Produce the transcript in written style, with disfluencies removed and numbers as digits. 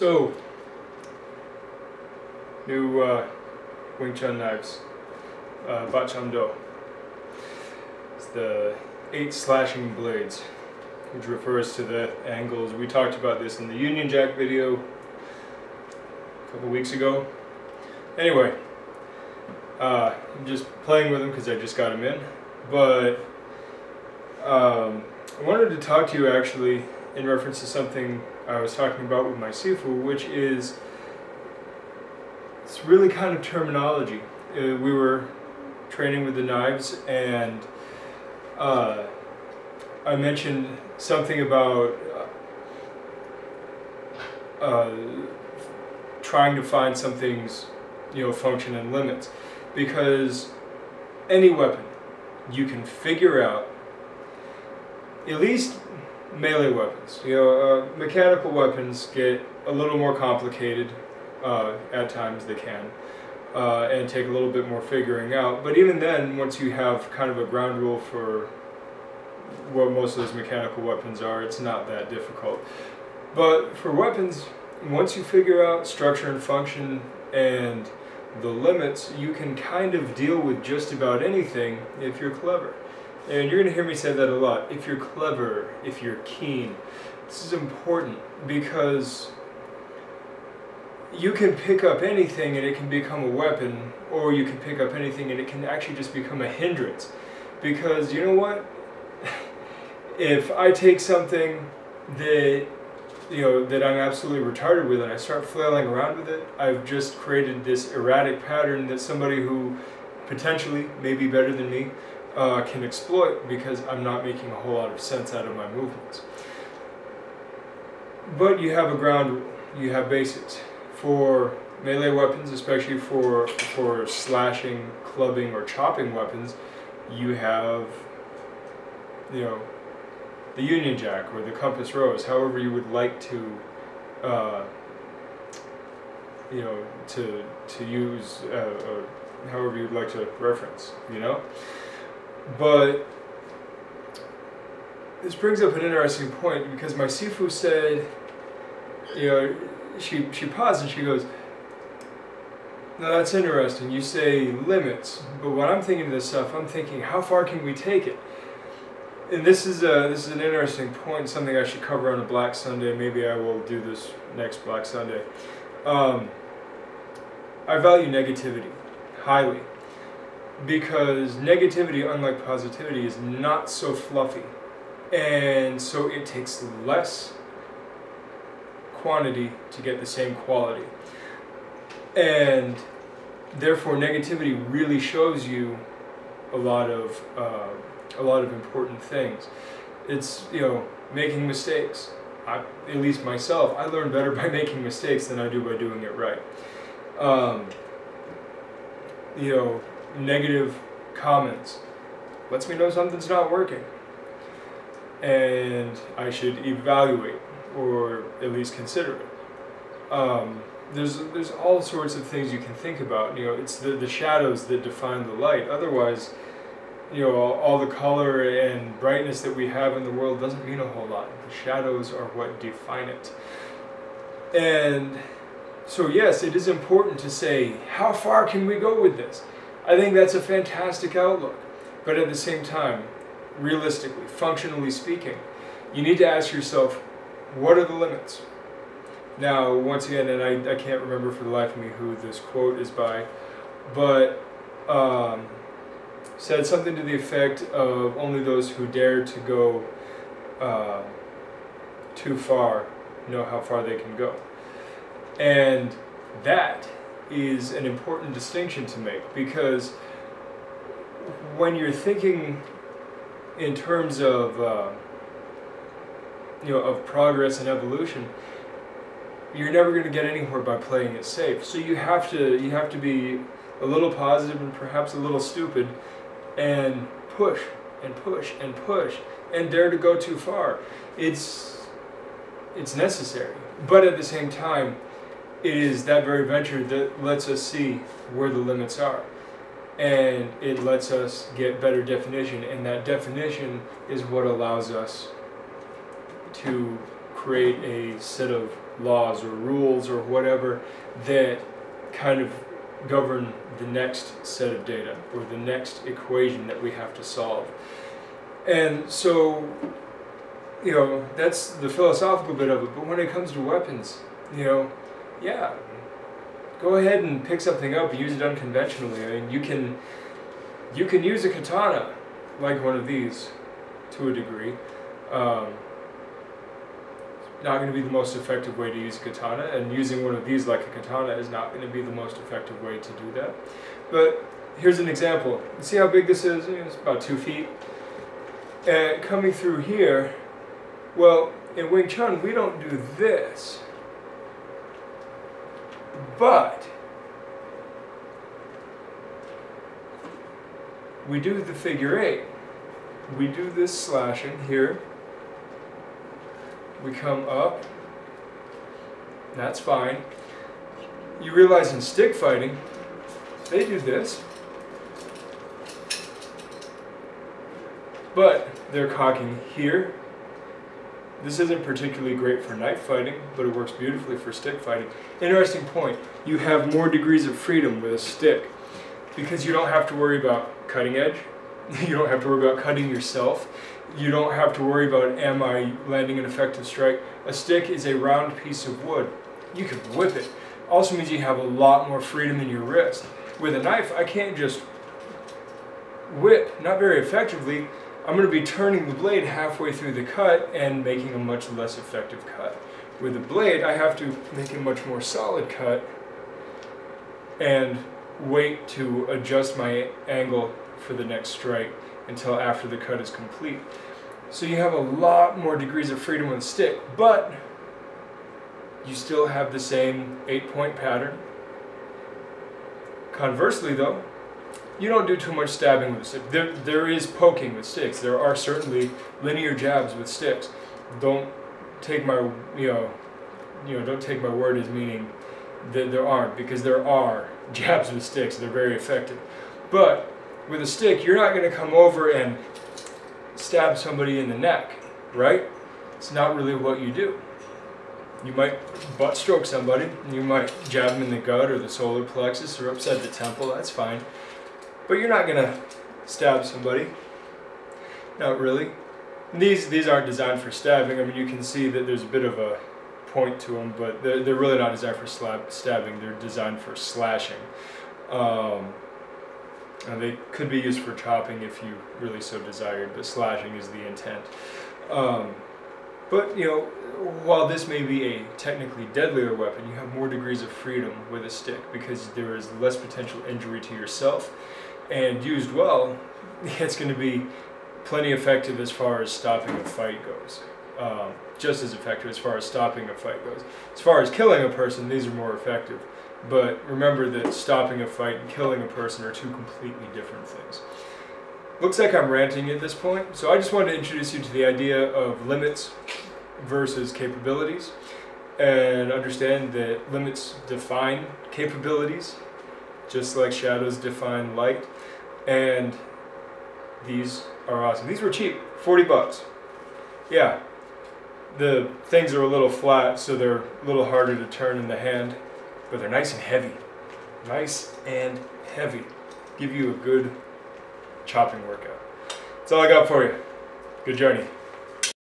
So, new Wing Chun knives, Ba Cham Do. It's the 8 slashing blades, which refers to the angles. We talked about this in the Union Jack video a couple weeks ago. Anyway, I'm just playing with them because I just got them in. But I wanted to talk to you actually in reference to something I was talking about with my Sifu, which is, it's really kind of terminology. We were training with the knives, and I mentioned something about trying to find something's, function and limits, because any weapon you can figure out, at least melee weapons. Mechanical weapons get a little more complicated, at times they can, and take a little bit more figuring out. But even then, once you have kind of a ground rule for what most of those mechanical weapons are, it's not that difficult. But for weapons, once you figure out structure and function and the limits, you can kind of deal with just about anything if you're clever. And you're going to hear me say that a lot. If you're clever, if you're keen. This is important because you can pick up anything and it can become a weapon, or you can pick up anything and it can actually just become a hindrance. Because you know what? If I take something that that I'm absolutely retarded with and I start flailing around with it, I've just created this erratic pattern that somebody who potentially may be better than me can exploit, because I'm not making a whole lot of sense out of my movements. But you have a ground rule, you have basics. For melee weapons, especially for slashing, clubbing, or chopping weapons, you have, the Union Jack or the Compass Rose, however you would like to, to use, however you'd like to reference, But this brings up an interesting point, because my Sifu said, she paused and she goes, "Now that's interesting, you say limits, but when I'm thinking of this stuff, I'm thinking, how far can we take it?" And this is an interesting point, something I should cover on a Black Sunday. Maybe I will do this next Black Sunday. I value negativity highly, because negativity, unlike positivity, is not so fluffy, and so it takes less quantity to get the same quality, and therefore negativity really shows you a lot of important things. It's making mistakes. At least myself, I learn better by making mistakes than I do by doing it right. Negative comments lets me know something's not working, and I should evaluate, or at least consider it. There's all sorts of things you can think about. It's the shadows that define the light. Otherwise, all the color and brightness that we have in the world doesn't mean a whole lot. The shadows are what define it. And so yes, it is important to say, how far can we go with this? I think that's a fantastic outlook. But at the same time, realistically, functionally speaking, you need to ask yourself, what are the limits? Now, once again, and I can't remember for the life of me who this quote is by, but said something to the effect of, only those who dare to go too far know how far they can go. And that is an important distinction to make, because when you're thinking in terms of of progress and evolution, you're never going to get anywhere by playing it safe. So you have to be a little positive and perhaps a little stupid, and push and push and push and dare to go too far. It's necessary, but at the same time, it is that very venture that lets us see where the limits are, and it lets us get better definition, and that definition is what allows us to create a set of laws or rules or whatever that kind of govern the next set of data or the next equation that we have to solve. And so, you know, that's the philosophical bit of it. But when it comes to weapons, you know, yeah, go ahead and pick something up, use it unconventionally. I mean, you can use a katana like one of these to a degree. Not going to be the most effective way to use a katana, and using one of these like a katana is not going to be the most effective way to do that. But here's an example. You see how big this is? It's about 2 feet. And coming through here, well, in Wing Chun we don't do this, but we do the figure 8. We do this slashing here. We come up. That's fine. You realize in stick fighting, they do this. But they're cocking here. This isn't particularly great for knife fighting, but it works beautifully for stick fighting. Interesting point. You have more degrees of freedom with a stick because you don't have to worry about cutting edge. You don't have to worry about cutting yourself. You don't have to worry about, am I landing an effective strike? A stick is a round piece of wood. You can whip it. Also means you have a lot more freedom in your wrist. With a knife, I can't just whip, not very effectively. I'm going to be turning the blade halfway through the cut and making a much less effective cut. With a blade, I have to make a much more solid cut and wait to adjust my angle for the next strike until after the cut is complete. So you have a lot more degrees of freedom with a stick, but you still have the same 8-point pattern. Conversely though, you don't do too much stabbing with a stick. There is poking with sticks. There are certainly linear jabs with sticks. Don't take my don't take my word as meaning that there aren't, because there are jabs with sticks. They're very effective. But with a stick, you're not going to come over and stab somebody in the neck, right? It's not really what you do. You might butt stroke somebody, and you might jab them in the gut or the solar plexus or upside the temple, that's fine. But you're not going to stab somebody. Not really. These aren't designed for stabbing. I mean, you can see that there's a bit of a point to them, but they're really not designed for stabbing. They're designed for slashing. And they could be used for chopping if you really so desired, but slashing is the intent. But, you know, while this may be a technically deadlier weapon, you have more degrees of freedom with a stick because there is less potential injury to yourself. And used well, it's going to be plenty effective as far as stopping a fight goes. Just as effective as far as stopping a fight goes. As far as killing a person, these are more effective. But remember that stopping a fight and killing a person are two completely different things. Looks like I'm ranting at this point, so I just wanted to introduce you to the idea of limits versus capabilities, and understand that limits define capabilities, just like shadows define light, and these are awesome. These were cheap, 40 bucks. Yeah, the things are a little flat, so they're a little harder to turn in the hand, but they're nice and heavy. Nice and heavy. Give you a good chopping workout. That's all I got for you. Good journey.